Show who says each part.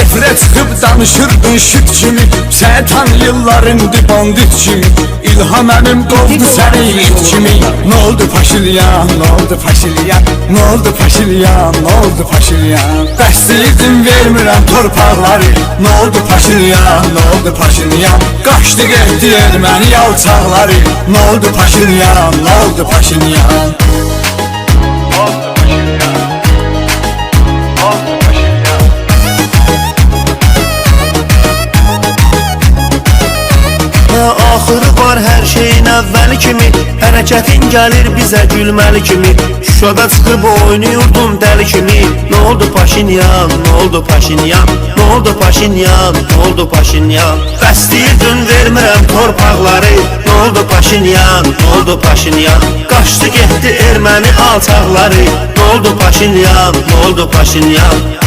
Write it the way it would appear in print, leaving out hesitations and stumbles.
Speaker 1: efirə çıxıb danışırdın şit kimi. Səni tanıyırlarındı bandit kimi. İlham əmim qovdu səni it kimi. Nə oldu Paşilyan, nə oldu Paşilyan, nə oldu Paşilyan, nə oldu Paşilyan? Bəstəyirdin vermirəm torpaqları. Nə oldu Paşilyan, nə oldu Paşilyan? Qaçdı getdi erməni alçaqları. Nə oldu Paşilyan, nə oldu Paşilyan?
Speaker 2: Axırı var hər şeyin əvvəli kimi. Hərəkətin gəlir bizə gülməli kimi. Şuşada çıxıb oynuyordum dəli kimi. Nə oldu Paşinyan, nə oldu Paşinyan, nə oldu Paşinyan, nə oldu Paşinyan? Bəstəyirdin vermirəm torpaqları. Nə oldu Paşinyan, nə oldu Paşinyan? Qaçdı getdi erməni alçaqları. Nə oldu Paşinyan, nə oldu Paşinyan?